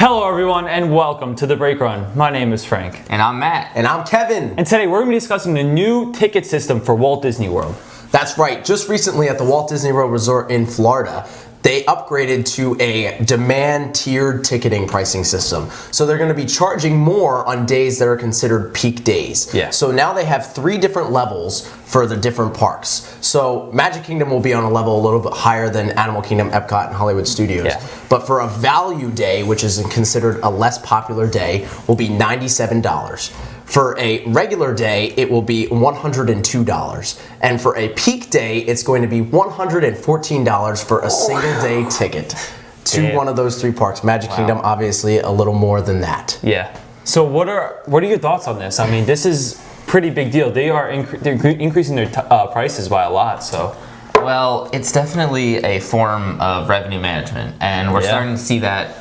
Hello everyone and welcome to The Break Run. My name is Frank. And I'm Matt. And I'm Kevin. And today we're going to be discussing the new ticket system for Walt Disney World. That's right. Just recently at the Walt Disney World Resort in Florida, they upgraded to a demand tiered ticketing pricing system. So they're going to be charging more on days that are considered peak days. Yeah. So now they have 3 different levels for the different parks. So Magic Kingdom will be on a level a little bit higher than Animal Kingdom, Epcot, and Hollywood Studios. Yeah. But for a value day, which is considered a less popular day, will be $97. For a regular day, it will be $102. And for a peak day, it's going to be $114 for a single day ticket to one of those 3 parks. Magic Kingdom, obviously, a little more than that. Yeah. So what are your thoughts on this? I mean, this is pretty big deal. They are they're increasing their prices by a lot. So. Well, it's definitely a form of revenue management, and we're starting to see that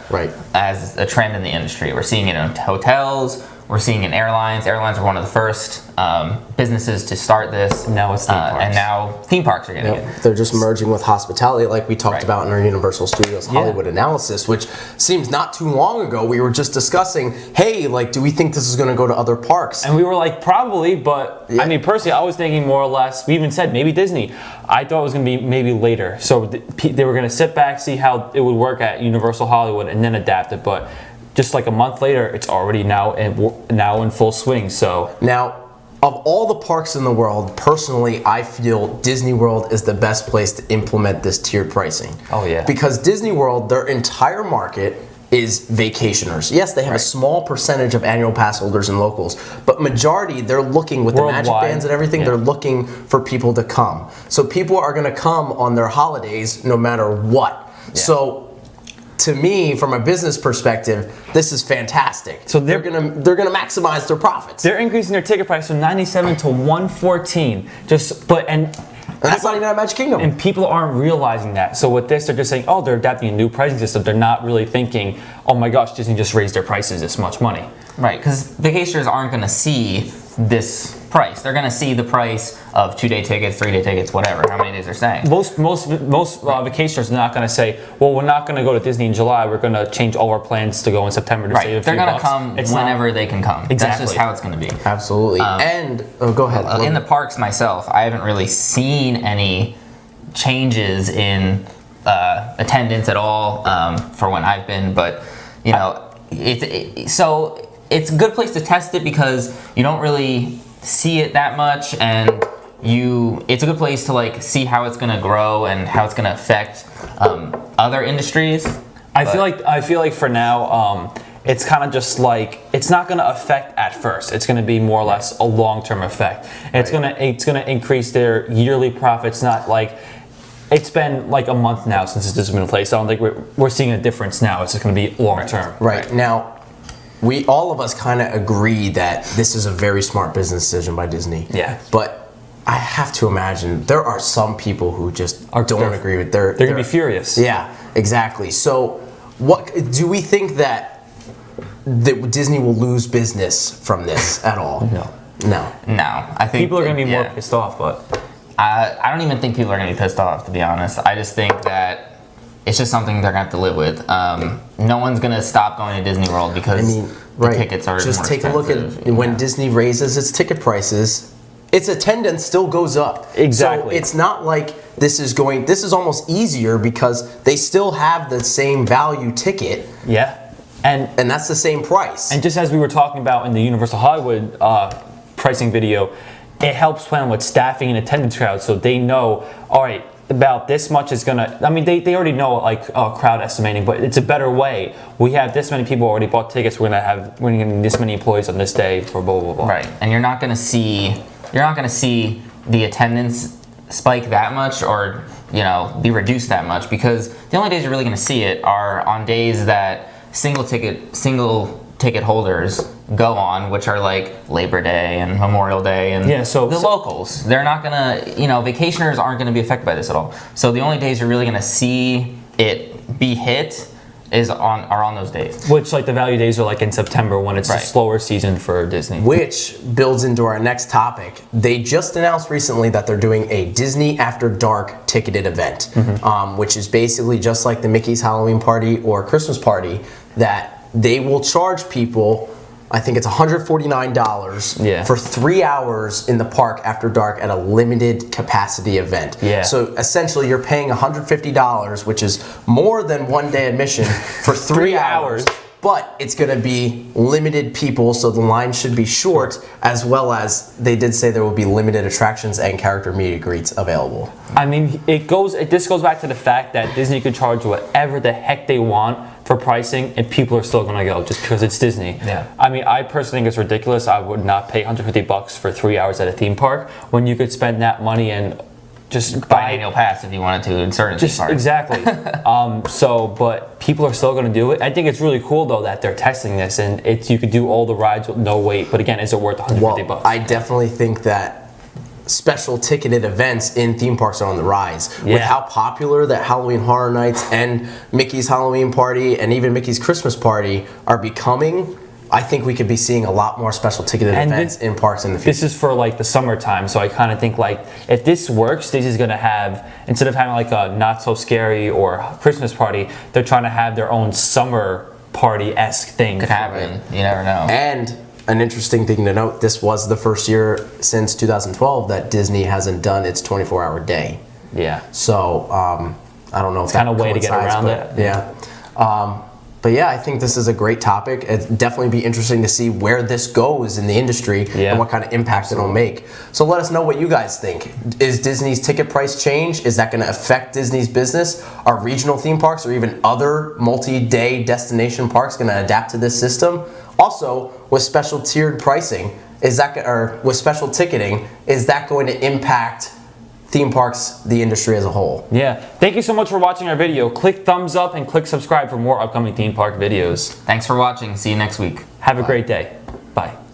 as a trend in the industry. We're seeing it in hotels. We're seeing in airlines. Airlines were one of the first businesses to start this. Now it's theme parks. And now theme parks are getting it. They're just merging with hospitality, like we talked about in our Universal Studios Hollywood analysis, which seems not too long ago we were just discussing, hey, like, do we think this is going to go to other parks? And we were like, probably, but I mean, personally, I was thinking more or less, we even said maybe Disney. I thought it was going to be maybe later. So they were going to sit back, see how it would work at Universal Hollywood, and then adapt it. But just like a month later, it's already now in full swing. So now, of all the parks in the world, personally, I feel Disney World is the best place to implement this tiered pricing. Oh yeah. Because Disney World, their entire market is vacationers. Yes, they have a small percentage of annual pass holders and locals, but majority, they're looking with the magic bands and everything, they're looking for people to come. So people are going to come on their holidays no matter what. Yeah. So to me, from a business perspective, this is fantastic. So they're gonna maximize their profits. They're increasing their ticket price from $97 to $114. And that's not even at Magic Kingdom. And people aren't realizing that. So with this, they're just saying, oh, they're adapting a new pricing system. They're not really thinking, oh my gosh, Disney just raised their prices this much money. Right, because vacationers aren't going to see this price. They're going to see the price of 2-day tickets, 3-day tickets, whatever, how many days they're staying. Most vacationers are not going to say, well, we're not going to go to Disney in July. We're going to change all our plans to go in September to save a few bucks. They're going to come whenever they can come. Exactly. That's just how it's going to be. Absolutely. Go ahead. In the parks myself, I haven't really seen any changes in attendance at all for when I've been, but you know, so it's a good place to test it because you don't really see it that much, and it's a good place to like see how it's going to grow and how it's going to affect other industries. I feel like for now it's kind of just like it's not going to affect at first. It's going to be more or less a long-term effect. And it's going to increase their yearly profits. Not like it's been like a month now since this has been in place. So I don't think we're seeing a difference now. It's just going to be long-term. Right. Now, all of us kind of agree that this is a very smart business decision by Disney. Yeah. But I have to imagine there are some people who just don't agree with They're going to be furious. Yeah, exactly. So what do we think that Disney will lose business from this at all? No. I think people are going to be more pissed off, but I don't even think people are going to be pissed off, to be honest. I just think that it's just something they're going to have to live with. No one's going to stop going to Disney World because the tickets are just more take expensive. A look at when Disney raises its ticket prices, its attendance still goes up. Exactly. So it's not like this is almost easier because they still have the same value ticket. Yeah. And that's the same price. And just as we were talking about in the Universal Hollywood pricing video, it helps plan with staffing and attendance crowds, so they know, all right, about this much is gonna. I mean, they already know like crowd estimating, but it's a better way. We have this many people already bought tickets. We're gonna need this many employees on this day for blah blah blah. Right, and you're not gonna see the attendance spike that much, or be reduced that much, because the only days you're really gonna see it are on days that single ticket holders go on, which are like Labor Day and Memorial Day and the locals. They're not gonna, vacationers aren't gonna be affected by this at all. So the only days you're really gonna see it be hit are on those days. Which, like, the value days are like in September when it's a slower season for Disney. Which builds into our next topic. They just announced recently that they're doing a Disney After Dark ticketed event, which is basically just like the Mickey's Halloween party or Christmas party that they will charge people, I think it's $149 for 3 hours in the park after dark at a limited capacity event. Yeah. So essentially you're paying $150, which is more than 1 day admission for 3 hours. But it's going to be limited people, so the line should be short, as well as they did say there will be limited attractions and character meet and greets available. I mean, this goes back to the fact that Disney could charge whatever the heck they want for pricing, and people are still going to go just because it's Disney. Yeah. I mean, I personally think it's ridiculous. I would not pay $150 for 3 hours at a theme park when you could spend that money and just buy an annual pass if you wanted to in certain theme parks. Exactly. But people are still going to do it. I think it's really cool though that they're testing this, and you could do all the rides with no wait. But again, is it worth $150? Well, I definitely think that special ticketed events in theme parks are on the rise. With how popular that Halloween Horror Nights and Mickey's Halloween Party and even Mickey's Christmas Party are becoming, I think we could be seeing a lot more special ticketed events in parks in the future. This is for like the summertime, so I kind of think like if this works, Disney's gonna have, instead of having like a not so scary or Christmas party, they're trying to have their own summer party-esque thing. Could happen. You never know. And an interesting thing to note: this was the first year since 2012 that Disney hasn't done its 24-hour day. Yeah. So I don't know if it's kind of way to get around it. Yeah. But yeah, I think this is a great topic. It'd definitely be interesting to see where this goes in the industry and what kind of impact it'll make. So let us know what you guys think. Is Disney's ticket price change? Is that going to affect Disney's business? Are regional theme parks or even other multi-day destination parks going to adapt to this system? Also, with special tiered pricing, with special ticketing, is that going to impact theme parks, the industry as a whole? Yeah. Thank you so much for watching our video. Click thumbs up and click subscribe for more upcoming theme park videos. Thanks for watching. See you next week. Have a great day. Bye.